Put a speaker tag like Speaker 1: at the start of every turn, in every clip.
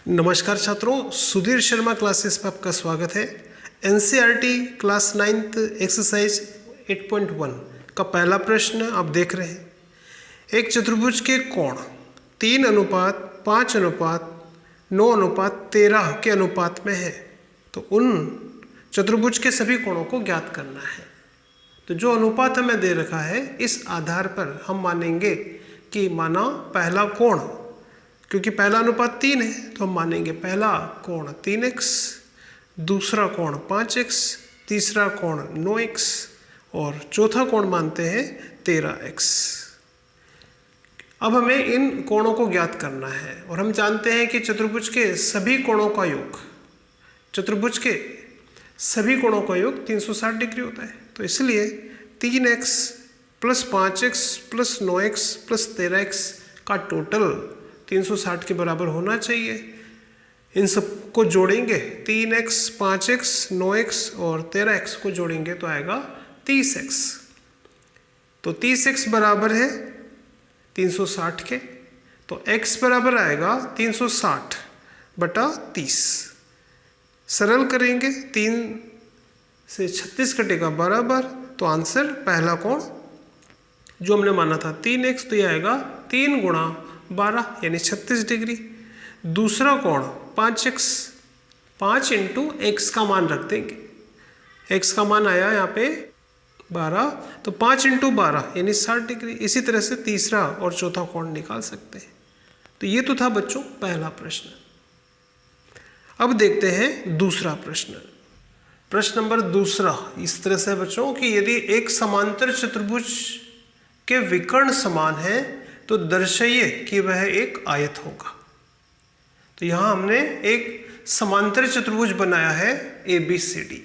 Speaker 1: नमस्कार छात्रों, सुधीर शर्मा क्लासेस पर आपका स्वागत है। एनसीईआरटी क्लास 9th एक्सरसाइज 8.1 का पहला प्रश्न आप देख रहे हैं। एक चतुर्भुज के कोण 3:5:9:13 के अनुपात में है, तो उन चतुर्भुज के सभी कोणों को ज्ञात करना है। तो जो अनुपात हमें दे रखा है, इस आधार पर हम मानेंगे कि माना पहला कोण, क्योंकि पहला अनुपात 3 है तो हम मानेंगे पहला कोण 3x, दूसरा कोण 5x, तीसरा कोण 9x और चौथा कोण मानते हैं 13x। अब हमें इन कोणों को ज्ञात करना है और हम जानते हैं कि चतुर्भुज के सभी कोणों का योग 360 डिग्री होता है। तो इसलिए 3x plus 5x plus 9x plus 13x का टोटल 360 के बराबर होना चाहिए। इन सबको जोड़ेंगे, 3x 5x 9x और 13x को जोड़ेंगे तो आएगा 30x। तो 30x बराबर है 360 के, तो x बराबर आएगा 360 बटा 30। सरल करेंगे, 3 से 36 कटेगा बराबर, तो आंसर पहला कोण जो हमने माना था 3x, तो ये आएगा 3 गुणा 12 यानी 36 डिग्री। दूसरा कोण 5x, 5 इंटू x का मान रख देंगे, x का मान आया यहाँ पे 12, तो 5 इंटू 12 यानी 60 डिग्री। इसी तरह से तीसरा और चौथा कोण निकाल सकते हैं। तो ये तो था बच्चों पहला प्रश्न। अब देखते हैं दूसरा प्रश्न। प्रश्न नंबर दूसरा इस तरह से बच्चों कि यदि एक समांतर चतुर्भुज के विकर्ण समान है तो दर्शाइए कि वह एक आयत होगा। तो यहाँ हमने एक समांतर चतुर्भुज बनाया है ABCD।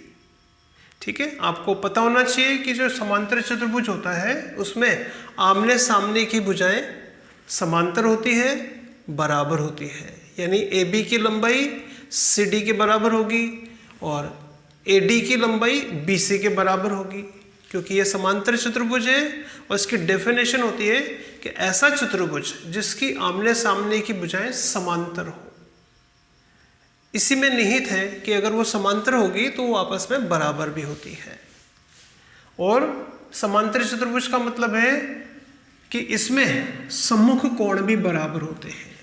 Speaker 1: ठीक है, आपको पता होना चाहिए कि जो समांतर चतुर्भुज होता है उसमें आमने सामने की भुजाएं समांतर होती है, बराबर होती है। यानी AB की लंबाई CD के बराबर होगी और AD की लंबाई BC के बराबर होगी, क्योंकि यह समांतर चतुर्भुज है। और इसकी डेफिनेशन होती है कि ऐसा चतुर्भुज जिसकी आमने सामने की भुजाएं समांतर हो। इसी में निहित है कि अगर वो समांतर होगी तो वो आपस में बराबर भी होती है। और समांतर चतुर्भुज का मतलब है कि इसमें सम्मुख कोण भी बराबर होते हैं।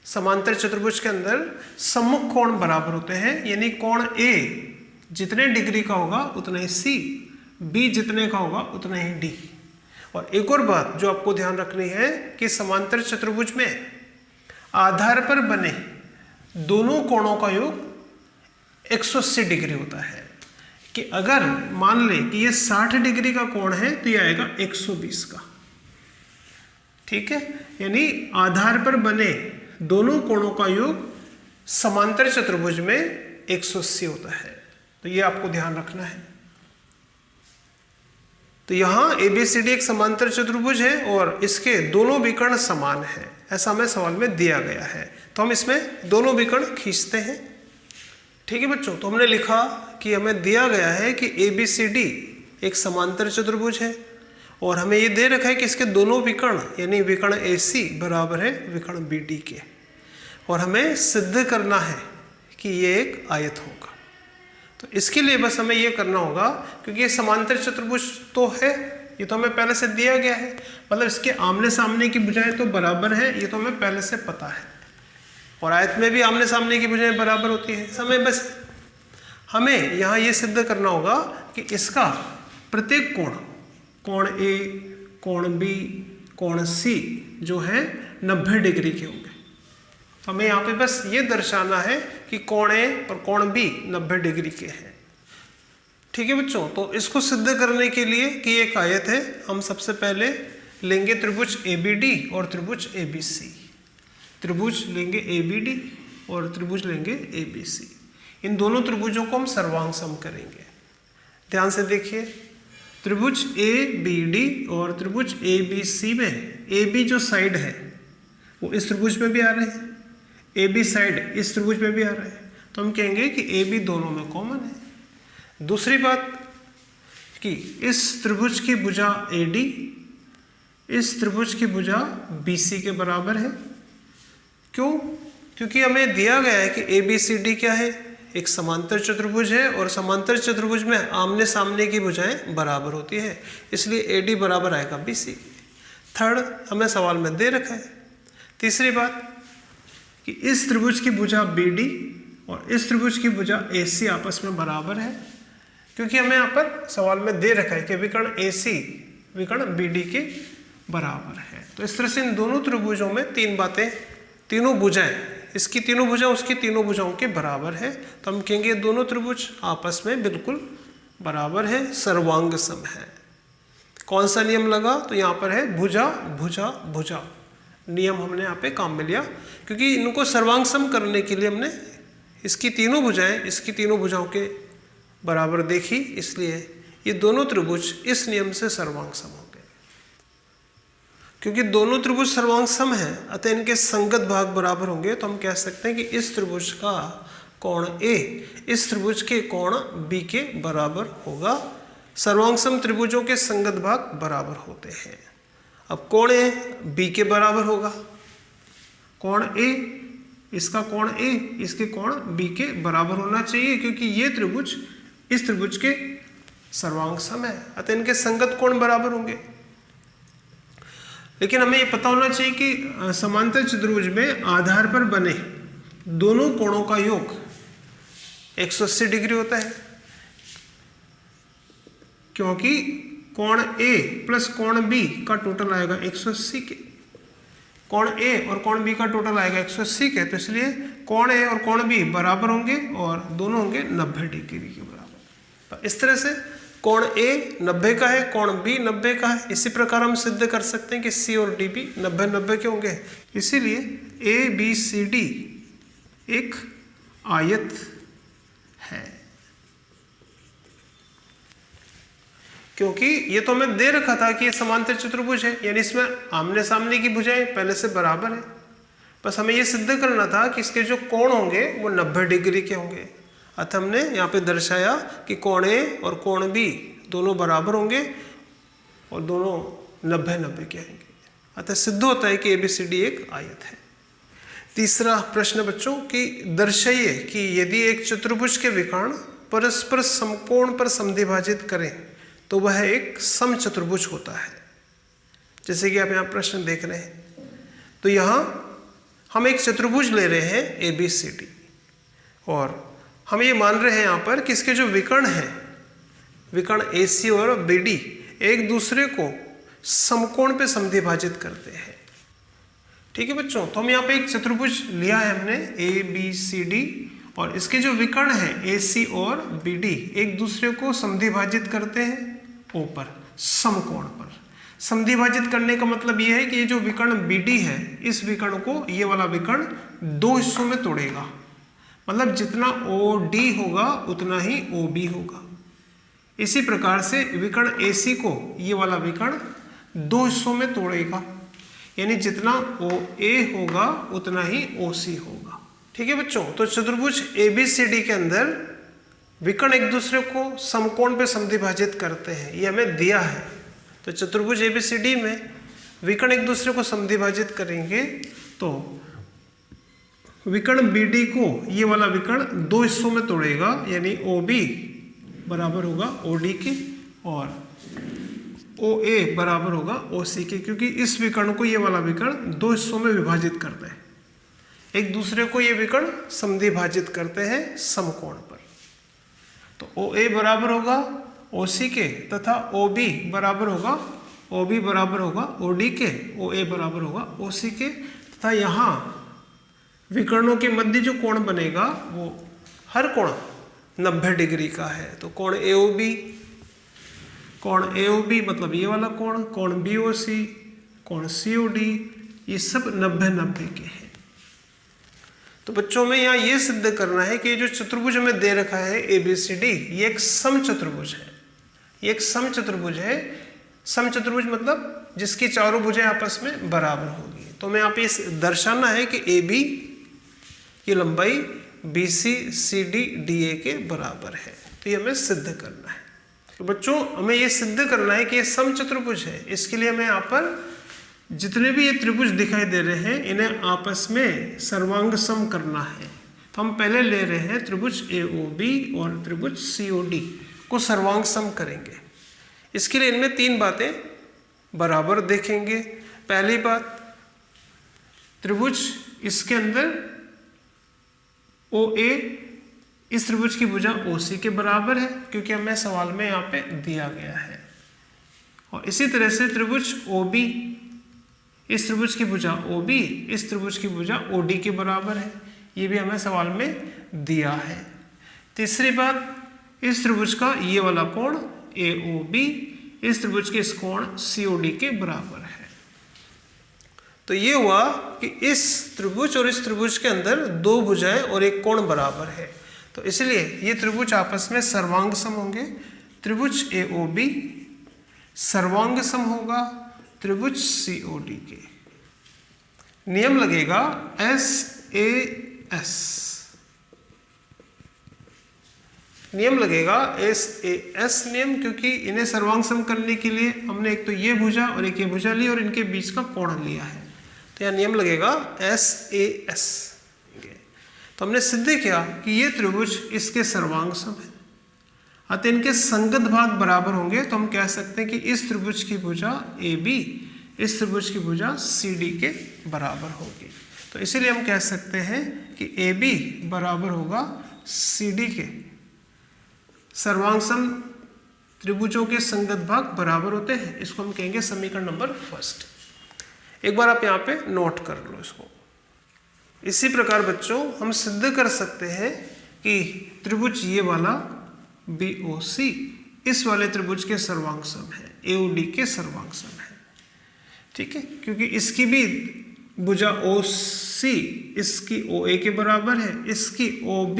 Speaker 1: समांतर चतुर्भुज के अंदर सम्मुख कोण बराबर होते हैं, यानी कोण A जितने डिग्री का होगा उतना ही C, B जितने का होगा उतना ही D। और एक और बात जो आपको ध्यान रखनी है कि समांतर चतुर्भुज में आधार पर बने दोनों कोणों का योग 180 डिग्री होता है। कि अगर मान लें कि ये 60 डिग्री का कोण है तो ये आएगा 120 का। ठीक है, यानी आधार पर बने दोनों कोणों का योग समांतर चतुर्भुज में 180 होता है। तो ये आपको ध्यान रखना है। तो यहाँ ABCD एक समांतर चतुर्भुज है और इसके दोनों विकर्ण समान है, ऐसा हमें सवाल में दिया गया है। तो हम इसमें दोनों विकर्ण खींचते हैं। ठीक है बच्चों, तो हमने लिखा कि हमें दिया गया है कि ABCD एक समांतर चतुर्भुज है और हमें ये दे रखा है कि इसके दोनों विकर्ण यानी विकर्ण AC बराबर है विकर्ण BD के, और हमें सिद्ध करना है कि ये एक आयत होगा। तो इसके लिए बस हमें ये करना होगा, क्योंकि ये समांतर चतुर्भुज तो है, ये तो हमें पहले से दिया गया है, मतलब इसके आमने सामने की भुजाएं तो बराबर है, ये तो हमें पहले से पता है। और आयत में भी आमने सामने की भुजाएं बराबर होती है। समय बस हमें यहाँ ये सिद्ध करना होगा कि इसका प्रत्येक कोण A, कोण B, कोण C जो है 90 डिग्री के होंगे। हमें यहाँ पे बस ये दर्शाना है कि कोण A और कोण B 90 डिग्री के हैं। ठीक है बच्चों, तो इसको सिद्ध करने के लिए कि एक आयत है, हम सबसे पहले लेंगे त्रिभुज ABD और त्रिभुज ABC। त्रिभुज लेंगे ABD और त्रिभुज लेंगे ABC। इन दोनों त्रिभुजों को हम सर्वांग सम करेंगे। ध्यान से देखिए, त्रिभुज ABD और त्रिभुज ABC में AB जो साइड है वो इस त्रिभुज में भी आ रहे हैं, AB साइड इस त्रिभुज में भी आ रहा है, तो हम कहेंगे कि AB दोनों में कॉमन है। दूसरी बात कि इस त्रिभुज की भुजा AD इस त्रिभुज की भुजा BC के बराबर है। क्यों? क्योंकि हमें दिया गया है कि ABCD क्या है, एक समांतर चतुर्भुज है और समांतर चतुर्भुज में आमने सामने की भुजाएं बराबर होती है, इसलिए AD बराबर आएगा BC। थर्ड हमें सवाल में दे रखा है। तीसरी बात कि इस त्रिभुज की भुजा BD और इस त्रिभुज की भुजा AC आपस में बराबर है, क्योंकि हमें यहाँ पर सवाल में दे रखा है कि विकर्ण AC विकर्ण BD के बराबर है। तो इस तरह से इन दोनों त्रिभुजों में तीन बातें, तीनों भुजाएं, इसकी तीनों भुजाएं उसकी तीनों भुजाओं के बराबर है, तो हम कहेंगे दोनों त्रिभुज आपस में बिल्कुल बराबर है, सर्वांग सम है। कौन सा नियम लगा, तो यहाँ पर है भुजा भुजा भुजा नियम हमने यहाँ पे काम में लिया, क्योंकि इनको सर्वांग सम करने के लिए हमने इसकी तीनों भुजाएं इसकी तीनों भुजाओं के बराबर देखी, इसलिए ये दोनों त्रिभुज इस नियम से सर्वांग सम हो गए। क्योंकि दोनों त्रिभुज सर्वांग सम है, अतः इनके संगत भाग बराबर होंगे, तो हम कह सकते हैं कि इस त्रिभुज का कोण A इस त्रिभुज के कोण B के बराबर होगा। सर्वांग सम त्रिभुजों के संगत भाग बराबर होते हैं। अब कोण A B के बराबर होगा, कोण A इसका कोण A इसके कोण B के बराबर होना चाहिए, क्योंकि ये त्रिभुज इस त्रिभुज के सर्वांग सम है, अतः इनके संगत कोण बराबर होंगे। लेकिन हमें ये पता होना चाहिए कि समांतर चतुर्भुज में आधार पर बने दोनों कोणों का योग 180 डिग्री होता है, क्योंकि कोण A प्लस कोण B का टोटल आएगा 180 के, कोण A और कोण B का टोटल आएगा 180 के, तो इसलिए कोण A और कोण B बराबर होंगे और दोनों होंगे 90 डिग्री के बराबर। तो इस तरह से कोण A 90 का है, कोण B 90 का है। इसी प्रकार हम सिद्ध कर सकते हैं कि C और D भी 90-90 के होंगे, इसीलिए ABCD एक आयत है। क्योंकि ये तो हमें दे रखा था कि ये समांतर चतुर्भुज है, यानी इसमें आमने सामने की भुजाएं पहले से बराबर है, बस हमें ये सिद्ध करना था कि इसके जो कोण होंगे वो 90 डिग्री के होंगे। अतः हमने यहाँ पे दर्शाया कि कोण A और कोण B दोनों बराबर होंगे और दोनों 90-90 के आएंगे, अतः सिद्ध होता है कि ABCD एक आयत है। तीसरा प्रश्न बच्चों कि दर्शाइए कि यदि एक चतुर्भुज के विकर्ण परस्पर समकोण पर समद्विभाजित करें तो वह एक समचतुर्भुज होता है। जैसे कि आप यहाँ प्रश्न देख रहे हैं, तो यहाँ हम एक चतुर्भुज ले रहे हैं ABCD और हम ये मान रहे हैं यहाँ पर कि इसके जो विकर्ण हैं, विकर्ण AC और BD एक दूसरे को समकोण पे समद्विभाजित करते हैं। ठीक है बच्चों, तो हम यहाँ पे एक चतुर्भुज लिया है हमने ABCD और इसके जो विकर्ण हैं AC और BD एक दूसरे को समद्विभाजित करते हैं O पर, समकोण पर। समद्विभाजित करने का मतलब ये है कि ये जो विकर्ण BD है इस विकर्ण को ये वाला विकर्ण दो हिस्सों में तोड़ेगा, मतलब जितना OD होगा उतना ही OB होगा। इसी प्रकार से विकर्ण AC को ये वाला विकर्ण दो हिस्सों में तोड़ेगा, यानी जितना OA होगा उतना ही OC होगा। ठीक है बच्चों, तो चतुर्भुज ABCD के अंदर विकर्ण एक दूसरे को समकोण पे समद्विभाजित करते हैं, ये हमें दिया है। तो चतुर्भुज ABCD में विकर्ण एक दूसरे को समद्विभाजित करेंगे तो विकर्ण BD को ये वाला विकर्ण दो हिस्सों में तोड़ेगा, यानी OB बराबर होगा OD के और OA बराबर होगा OC के, क्योंकि इस विकर्ण को ये वाला विकर्ण दो हिस्सों में विभाजित करते हैं, एक दूसरे को ये विकर्ण समद्विभाजित करते हैं समकोण पर। तो OA बराबर होगा OC के तथा OB बराबर होगा OD के, OA बराबर होगा OC के, तथा यहाँ विकर्णों के मध्य जो कोण बनेगा वो हर कोण 90 डिग्री का है। तो कोण AOB मतलब ये वाला कोण, कोण BOC, कोण COD, ये सब 90-90 के हैं। तो बच्चों में यहाँ ये सिद्ध करना है कि जो चतुर्भुज हमें दे रखा है ABCD ये एक समचतुर्भुज है, ये एक समचतुर्भुज है। समचतुर्भुज मतलब जिसकी चारों भुजाएं आपस में बराबर होगी। तो हमें यहाँ पे दर्शाना है कि AB की लंबाई BC CD DA के बराबर है, तो ये हमें सिद्ध करना है। तो बच्चों हमें ये सिद्ध करना है कि ये समचतुर्भुज है, इसके लिए हमें यहाँ पर जितने भी ये त्रिभुज दिखाई दे रहे हैं इन्हें आपस में सर्वांग सम करना है। तो हम पहले ले रहे हैं त्रिभुज AOB और त्रिभुज COD को सर्वांग सम करेंगे। इसके लिए इनमें 3 बातें बराबर देखेंगे। पहली बात, त्रिभुज इसके अंदर OA इस त्रिभुज की भुजा OC के बराबर है, क्योंकि हमें सवाल में यहाँ पे दिया गया है। और इसी तरह से त्रिभुज OB इस त्रिभुज की भुजा OB इस त्रिभुज की भुजा OD के बराबर है, ये भी हमें सवाल में दिया है। तीसरी बात, इस त्रिभुज का ये वाला कोण AOB इस त्रिभुज के इस कोण COD के बराबर है। तो ये हुआ कि इस त्रिभुज और इस त्रिभुज के अंदर 2 भुजाएं और एक कोण बराबर है, तो इसलिए ये त्रिभुज आपस में सर्वांग सम होंगे। त्रिभुज AOB सर्वांग सम होगा त्रिभुज COD के। नियम लगेगा SAS, नियम लगेगा SAS नियम, क्योंकि इन्हें सर्वांग सम करने के लिए हमने एक तो ये भुजा और एक ये भुजा ली और इनके बीच का कोण लिया है, तो यह नियम लगेगा SAS। तो हमने सिद्ध किया कि ये त्रिभुज इसके सर्वांग सम है, अतः इनके संगत भाग बराबर होंगे। तो हम कह सकते हैं कि इस त्रिभुज की भुजा AB इस त्रिभुज की भुजा CD के बराबर होगी। तो इसीलिए हम कह सकते हैं कि AB बराबर होगा CD के। सर्वांग सम त्रिभुजों के संगत भाग बराबर होते हैं, इसको हम कहेंगे समीकरण नंबर 1। एक बार आप यहाँ पे नोट कर लो इसको। इसी प्रकार बच्चों हम सिद्ध कर सकते हैं कि त्रिभुज ये वाला BOC इस वाले त्रिभुज के सर्वांग सम है, AOD के सर्वांग सम है। ठीक है, क्योंकि इसकी भी भुजा OC इसकी OA के बराबर है, इसकी OB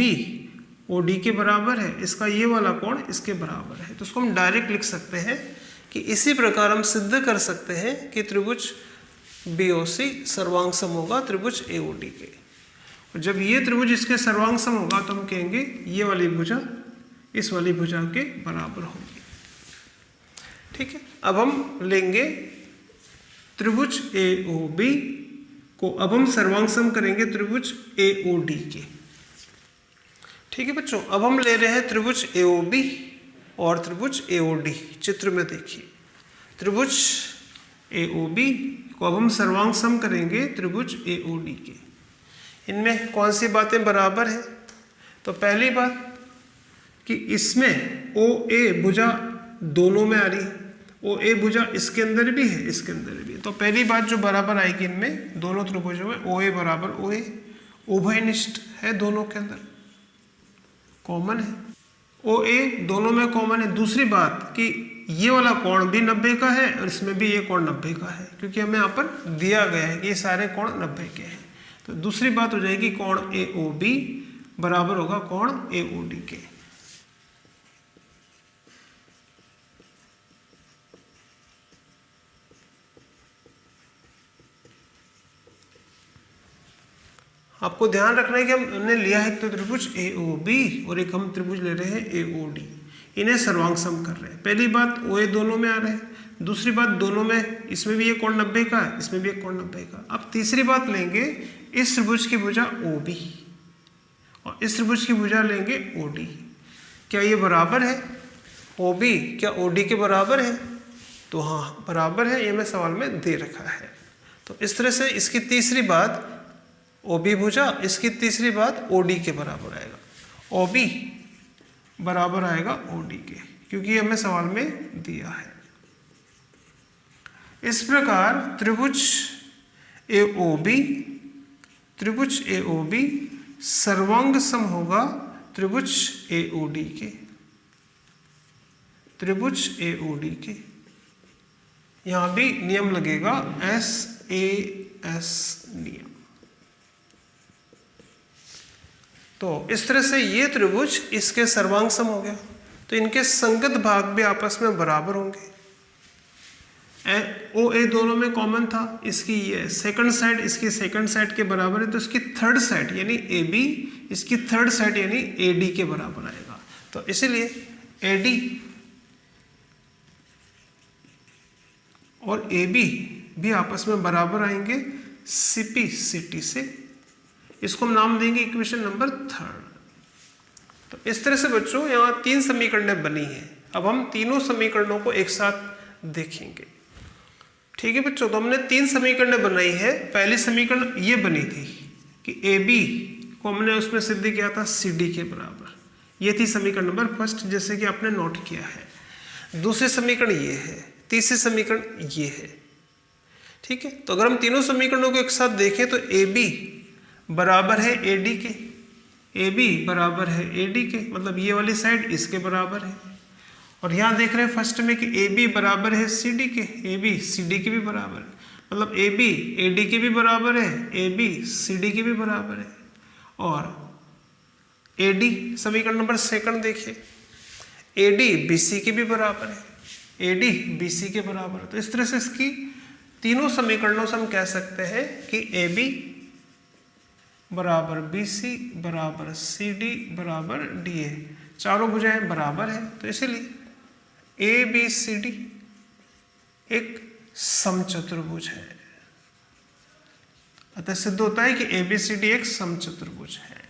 Speaker 1: OD के बराबर है, इसका ये वाला कोण इसके बराबर है। तो उसको हम डायरेक्ट लिख सकते हैं कि इसी प्रकार हम सिद्ध कर सकते हैं कि त्रिभुज BOC सर्वांग सम होगा त्रिभुज AOD के। और जब ये त्रिभुज इसके सर्वांग सम होगा तो हम कहेंगे ये वाली भुजा इस वाली भुजा के बराबर होगी। ठीक है, अब हम लेंगे त्रिभुज AOB को, अब हम सर्वांग सम करेंगे त्रिभुज AOD के। ठीक है बच्चों, अब हम ले रहे हैं त्रिभुज AOB और त्रिभुज AOD। चित्र में देखिए, त्रिभुज AOB को अब हम सर्वांग सम करेंगे त्रिभुज AOD के। इनमें कौन सी बातें बराबर हैं? तो पहली बात कि इसमें OA भुजा दोनों में आ रही है, OA भुजा इसके अंदर भी है इसके अंदर भी है। तो पहली बात जो बराबर आएगी इनमें दोनों त्रिभुजों में OA बराबर OA, उभयनिष्ठ है, दोनों के अंदर कॉमन है, OA दोनों में कॉमन है। दूसरी बात कि ये वाला कोण भी 90 का है और इसमें भी ये कोण 90 का है, क्योंकि हमें यहाँ पर दिया गया है कि ये सारे कोण 90 के हैं। तो दूसरी बात हो जाएगी कोण AOB बराबर होगा कोण AOD के। आपको ध्यान रखना है कि हमने लिया है एक तो त्रिभुज AOB और एक हम त्रिभुज ले रहे हैं AOD, इन्हें सर्वांग सम कर रहे हैं। पहली बात OA दोनों में आ रहे हैं, दूसरी बात दोनों में इसमें भी ये कोण 90 का है, इसमें भी एक कोण 90 का। अब तीसरी बात लेंगे इस त्रिभुज की भुजा OB और इस त्रिभुज की भुजा लेंगे OD। क्या ये बराबर है? OB क्या OD के बराबर है? तो हाँ बराबर है, ये मैं सवाल में दे रखा है। तो इस तरह से इसकी तीसरी बात OB भुजा, इसकी तीसरी बात OD के बराबर आएगा, OB बराबर आएगा OD के, क्योंकि हमें सवाल में दिया है। इस प्रकार त्रिभुज AOB सर्वांग सम होगा त्रिभुज AOD के, त्रिभुज AOD के। यहां भी नियम लगेगा SAS नियम। तो इस तरह से ये त्रिभुज इसके सर्वांग सम हो गया, तो इनके संगत भाग भी आपस में बराबर होंगे। OA दोनों में कॉमन था, इसकी ये सेकंड साइड इसकी सेकंड साइड के बराबर है, तो इसकी थर्ड साइड यानी AB इसकी थर्ड साइड यानी AD के बराबर आएगा। तो इसीलिए AD और AB भी आपस में बराबर आएंगे CP CT से। इसको हम नाम देंगे इक्वेशन नंबर 3। तो इस तरह से बच्चों यहाँ 3 समीकरणें बनी हैं। अब हम तीनों समीकरणों को एक साथ देखेंगे। ठीक है बच्चों, तो हमने 3 समीकरणें बनाई है। पहली समीकरण ये बनी थी कि AB को हमने उसमें सिद्ध किया था CD के बराबर। ये थी समीकरण नंबर 1, जैसे कि आपने नोट किया है। दूसरी समीकरण ये है, तीसरी समीकरण ये है। ठीक है, तो अगर हम तीनों समीकरणों को एक साथ देखें तो AB बराबर है AD के, AB बराबर है AD के, मतलब ये वाली साइड इसके बराबर है। और यहाँ देख रहे हैं फर्स्ट में कि AB बराबर है CD के, AB CD के भी बराबर है, मतलब AB AD के भी बराबर है, AB CD के भी बराबर है। और AD समीकरण नंबर 2 देखिए, AD BC के भी बराबर है, AD BC के बराबर है। तो इस तरह से इसकी तीनों समीकरणों से हम कह सकते हैं कि AB बराबर BC बराबर CD बराबर DA, चारों भुजाएं बराबर है। तो इसीलिए ABCD एक समचतुर्भुज है। अतः सिद्ध होता है कि ABCD एक समचतुर्भुज है।